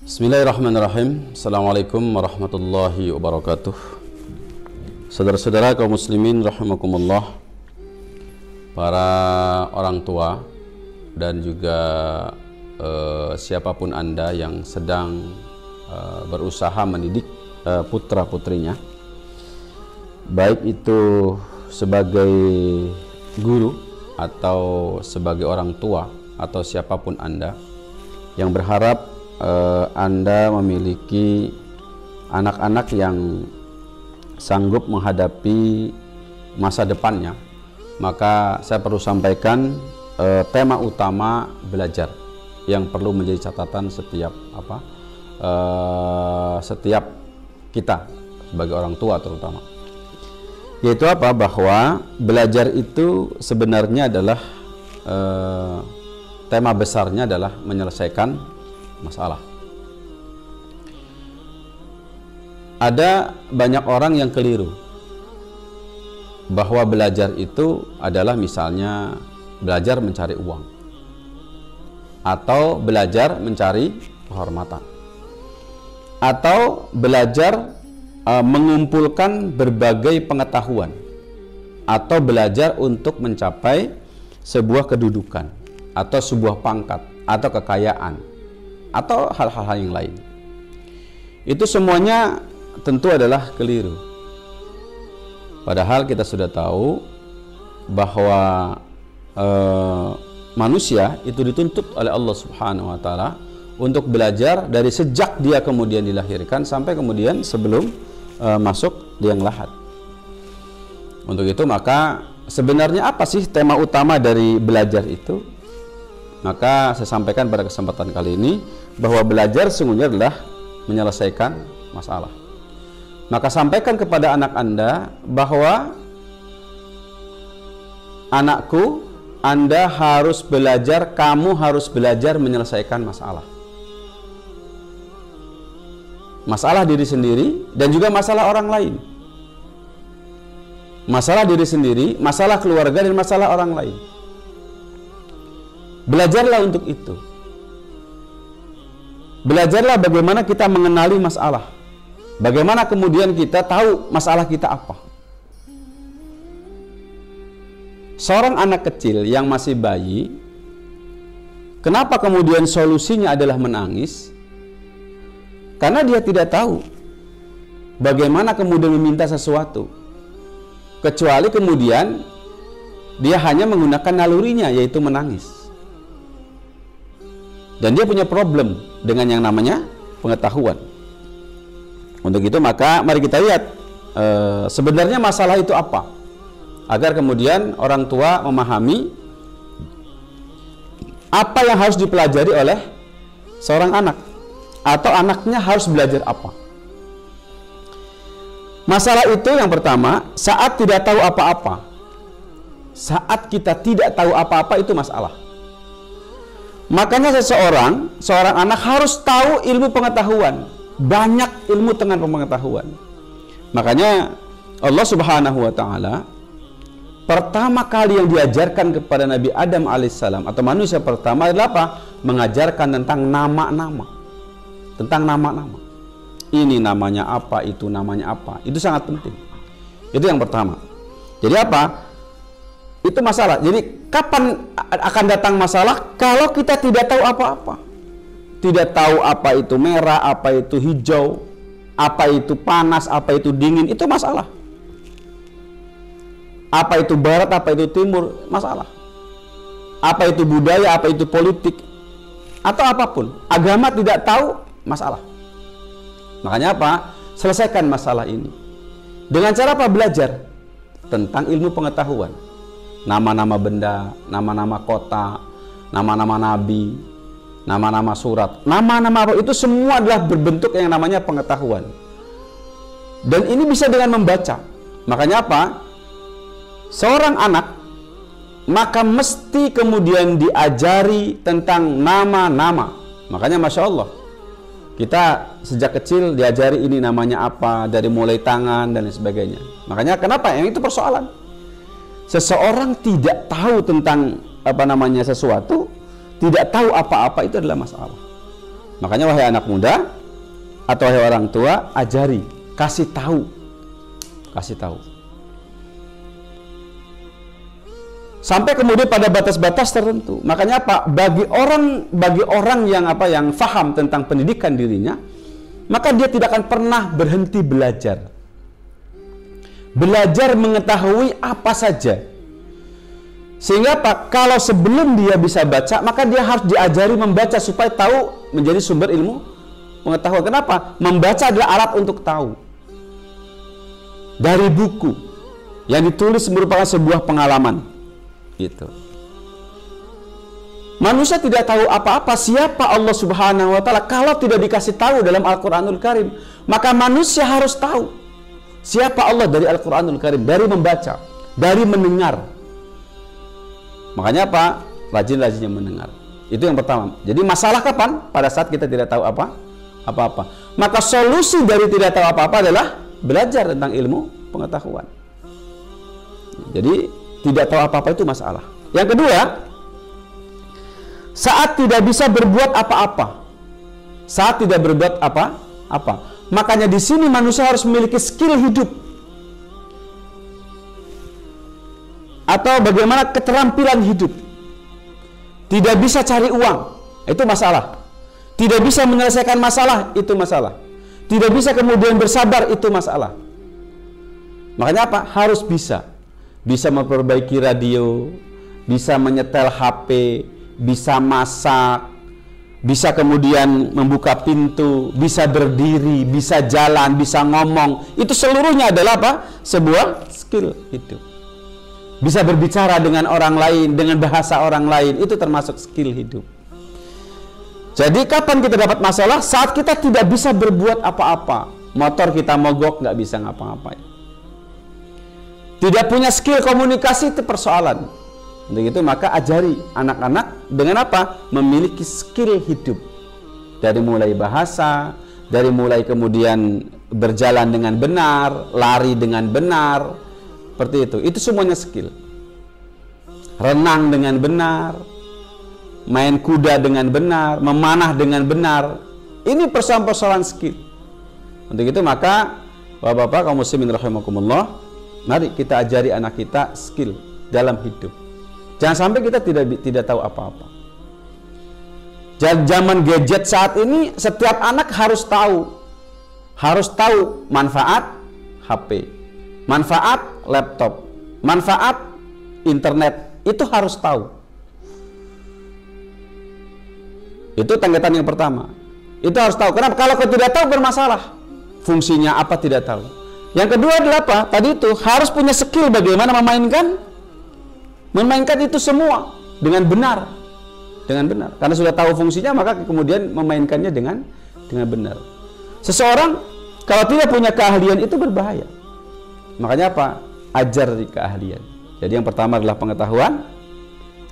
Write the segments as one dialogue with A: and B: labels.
A: Bismillahirrahmanirrahim. Assalamualaikum warahmatullahi wabarakatuh. Saudara-saudara kaum muslimin rahimakumullah, para orang tua dan juga siapapun Anda yang sedang berusaha mendidik putra-putrinya, baik itu sebagai guru atau sebagai orang tua atau siapapun Anda yang berharap Anda memiliki anak-anak yang sanggup menghadapi masa depannya, maka saya perlu sampaikan tema utama belajar yang perlu menjadi catatan setiap kita sebagai orang tua terutama, yaitu apa? Bahwa belajar itu sebenarnya adalah tema besarnya adalah menyelesaikan masalah. Ada banyak orang yang keliru bahwa belajar itu adalah misalnya belajar mencari uang atau belajar mencari kehormatan atau belajar mengumpulkan berbagai pengetahuan atau belajar untuk mencapai sebuah kedudukan atau sebuah pangkat atau kekayaan atau hal-hal yang lain. Itu semuanya tentu adalah keliru. Padahal kita sudah tahu bahwa manusia itu dituntut oleh Allah Subhanahu wa taala untuk belajar dari sejak dia kemudian dilahirkan sampai kemudian sebelum masuk liang lahat. Untuk itu maka sebenarnya apa sih tema utama dari belajar itu? Maka saya sampaikan pada kesempatan kali ini bahwa belajar sesungguhnya adalah menyelesaikan masalah. Maka sampaikan kepada anak Anda bahwa anakku, Anda harus belajar, kamu harus belajar menyelesaikan masalah. Masalah diri sendiri dan juga masalah orang lain. Masalah diri sendiri, masalah keluarga dan masalah orang lain. Belajarlah untuk itu. Belajarlah bagaimana kita mengenali masalah. Bagaimana kemudian kita tahu masalah kita apa. Seorang anak kecil yang masih bayi, kenapa kemudian solusinya adalah menangis? Karena dia tidak tahu bagaimana kemudian meminta sesuatu. Kecuali kemudian dia hanya menggunakan nalurinya, yaitu menangis. Dan dia punya problem dengan yang namanya pengetahuan. Untuk itu maka mari kita lihat sebenarnya masalah itu apa, agar kemudian orang tua memahami apa yang harus dipelajari oleh seorang anak, atau anaknya harus belajar apa. Masalah itu yang pertama, saat tidak tahu apa-apa. Saat kita tidak tahu apa-apa itu masalah. Makanya seorang anak harus tahu ilmu pengetahuan, banyak ilmu dengan pengetahuan. Makanya Allah Subhanahu wa taala pertama kali yang diajarkan kepada Nabi Adam alaihissalam atau manusia pertama adalah apa? Mengajarkan tentang nama-nama. Tentang nama-nama. Ini namanya apa, itu namanya apa. Itu sangat penting. Itu yang pertama. Jadi apa? Itu masalah. Jadi kapan akan datang masalah? Kalau kita tidak tahu apa-apa. Tidak tahu apa itu merah, apa itu hijau, apa itu panas, apa itu dingin, itu masalah. Apa itu barat, apa itu timur, masalah. Apa itu budaya, apa itu politik, atau apapun. Agama tidak tahu, masalah. Makanya apa? Selesaikan masalah ini. Dengan cara apa? Belajar tentang ilmu pengetahuan. Nama-nama benda, nama-nama kota, nama-nama nabi, nama-nama surat, nama-nama apa itu semua adalah berbentuk yang namanya pengetahuan. Dan ini bisa dengan membaca. Makanya apa? Seorang anak maka mesti kemudian diajari tentang nama-nama. Makanya Masya Allah, kita sejak kecil diajari ini namanya apa, dari mulai tangan dan lain sebagainya. Makanya kenapa? Yang itu persoalan. Seseorang tidak tahu tentang sesuatu, tidak tahu apa-apa, itu adalah masalah. Makanya wahai anak muda atau wahai orang tua, ajari, kasih tahu. Sampai kemudian pada batas-batas tertentu. Makanya apa? Bagi orang yang faham tentang pendidikan dirinya, maka dia tidak akan pernah berhenti belajar. Belajar mengetahui apa saja. Sehingga apa? Kalau sebelum dia bisa baca, maka dia harus diajari membaca supaya tahu, menjadi sumber ilmu pengetahuan. Kenapa? Membaca adalah alat untuk tahu. Dari buku yang ditulis merupakan sebuah pengalaman. Gitu. Manusia tidak tahu apa-apa siapa Allah Subhanahu wa Ta'ala kalau tidak dikasih tahu dalam Al-Quranul Karim. Maka manusia harus tahu siapa Allah dari Al-Quranul Karim, dari membaca, dari mendengar. Makanya apa? Rajin-rajinnya mendengar. Itu yang pertama. Jadi masalah kapan? Pada saat kita tidak tahu apa-apa. Maka solusi dari tidak tahu apa-apa adalah belajar tentang ilmu pengetahuan. Jadi tidak tahu apa-apa itu masalah. Yang kedua, saat tidak bisa berbuat apa-apa. Saat tidak berbuat apa-apa. Makanya di sini manusia harus memiliki skill hidup. Atau bagaimana keterampilan hidup. Tidak bisa cari uang, itu masalah. Tidak bisa menyelesaikan masalah, itu masalah. Tidak bisa kemudian bersabar, itu masalah. Makanya apa? Harus bisa. Bisa memperbaiki radio, bisa menyetel HP, bisa masak, bisa kemudian membuka pintu, bisa berdiri, bisa jalan, bisa ngomong. Itu seluruhnya adalah apa? Sebuah skill hidup. Bisa berbicara dengan orang lain, dengan bahasa orang lain, itu termasuk skill hidup. Jadi kapan kita dapat masalah? Saat kita tidak bisa berbuat apa-apa. Motor kita mogok, nggak bisa ngapa-ngapain. Tidak punya skill komunikasi, itu persoalan. Untuk itu maka ajari anak-anak dengan apa? Memiliki skill hidup. Dari mulai bahasa, dari mulai kemudian berjalan dengan benar, lari dengan benar, seperti itu. Itu semuanya skill. Renang dengan benar, main kuda dengan benar, memanah dengan benar. Ini persoalan-persoalan skill. Untuk itu maka Bapak-bapak kaum muslimin rahimakumullah, mari kita ajari anak kita skill dalam hidup. Jangan sampai kita tidak tahu apa-apa. Zaman gadget saat ini, setiap anak harus tahu manfaat HP, manfaat laptop, manfaat internet, itu harus tahu. Itu tanggapan yang pertama. Itu harus tahu. Kenapa? Kalau kau tidak tahu bermasalah. Fungsinya apa tidak tahu. Yang kedua adalah apa? Tadi itu harus punya skill bagaimana memainkan itu semua dengan benar. Karena sudah tahu fungsinya, maka kemudian memainkannya dengan benar. Seseorang kalau tidak punya keahlian itu berbahaya. Makanya apa? Ajar di keahlian. Jadi yang pertama adalah pengetahuan,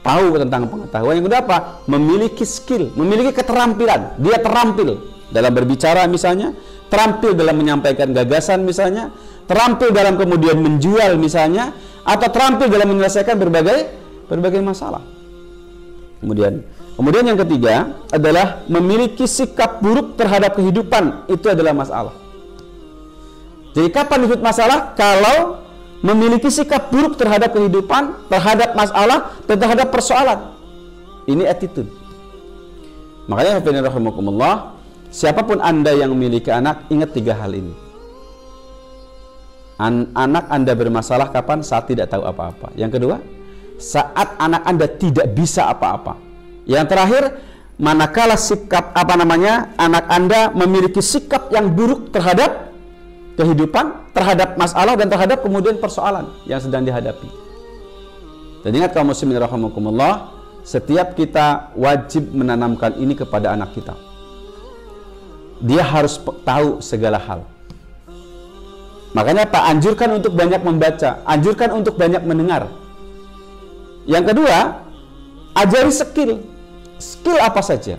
A: tahu tentang pengetahuan. Yang kedua apa? Memiliki skill, memiliki keterampilan. Dia terampil dalam berbicara misalnya, terampil dalam menyampaikan gagasan misalnya, terampil dalam kemudian menjual misalnya, atau terampil dalam menyelesaikan berbagai masalah. Kemudian yang ketiga adalah memiliki sikap buruk terhadap kehidupan. Itu adalah masalah. Jadi kapan disebut masalah? Kalau memiliki sikap buruk terhadap kehidupan, terhadap masalah, dan terhadap persoalan. Ini attitude. Makanya rahimakumullah, siapapun Anda yang memiliki anak, ingat 3 hal ini. Anak Anda bermasalah kapan? Saat tidak tahu apa-apa. Yang kedua, saat anak Anda tidak bisa apa-apa. Yang terakhir, manakala anak Anda memiliki sikap yang buruk terhadap kehidupan, terhadap masalah, dan terhadap kemudian persoalan yang sedang dihadapi. Dan ingat kaum muslimin rahimakumullah, setiap kita wajib menanamkan ini kepada anak kita. Dia harus tahu segala hal. Makanya Pak, anjurkan untuk banyak membaca, anjurkan untuk banyak mendengar. Yang kedua, ajari skill. Skill apa saja.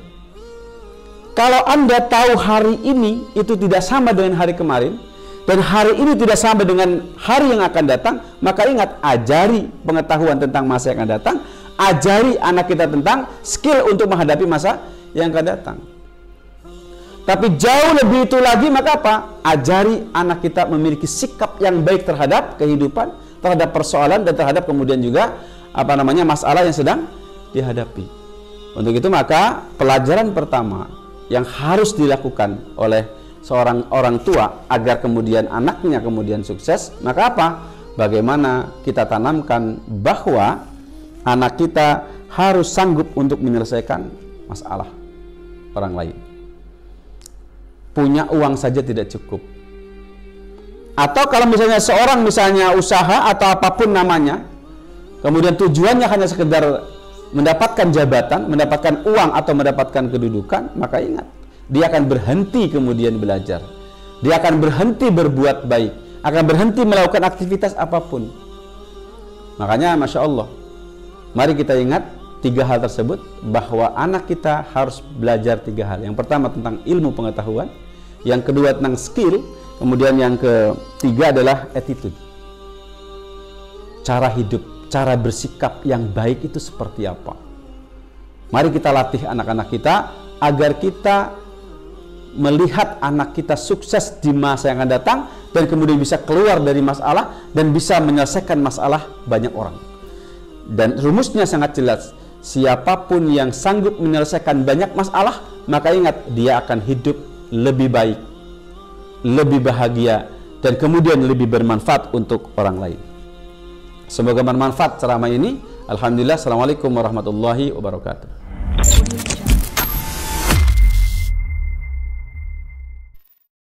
A: Kalau Anda tahu hari ini itu tidak sama dengan hari kemarin, dan hari ini tidak sama dengan hari yang akan datang, maka ingat, ajari pengetahuan tentang masa yang akan datang, ajari anak kita tentang skill untuk menghadapi masa yang akan datang. Tapi jauh lebih itu lagi, maka apa? Ajari anak kita memiliki sikap yang baik terhadap kehidupan, terhadap persoalan, dan terhadap kemudian juga masalah yang sedang dihadapi. Untuk itu maka pelajaran pertama yang harus dilakukan oleh seorang orang tua agar kemudian anaknya kemudian sukses, maka apa? Bagaimana kita tanamkan bahwa anak kita harus sanggup untuk menyelesaikan masalah orang lain. Punya uang saja tidak cukup. Atau kalau misalnya seorang usaha atau apapun namanya, kemudian tujuannya hanya sekedar mendapatkan jabatan, mendapatkan uang atau mendapatkan kedudukan, maka ingat, dia akan berhenti kemudian belajar. Dia akan berhenti berbuat baik, akan berhenti melakukan aktivitas apapun. Makanya Masya Allah, mari kita ingat 3 hal tersebut, bahwa anak kita harus belajar 3 hal. Yang pertama tentang ilmu pengetahuan, yang kedua tentang skill, kemudian yang ketiga adalah attitude. Cara hidup, cara bersikap yang baik itu seperti apa. Mari kita latih anak-anak kita agar kita melihat anak kita sukses di masa yang akan datang, dan kemudian bisa keluar dari masalah dan bisa menyelesaikan masalah banyak orang. Dan rumusnya sangat jelas, siapapun yang sanggup menyelesaikan banyak masalah, maka ingat, dia akan hidup lebih baik, lebih bahagia, dan kemudian lebih bermanfaat untuk orang lain. Semoga bermanfaat ceramah ini. Alhamdulillah. Assalamualaikum warahmatullahi wabarakatuh.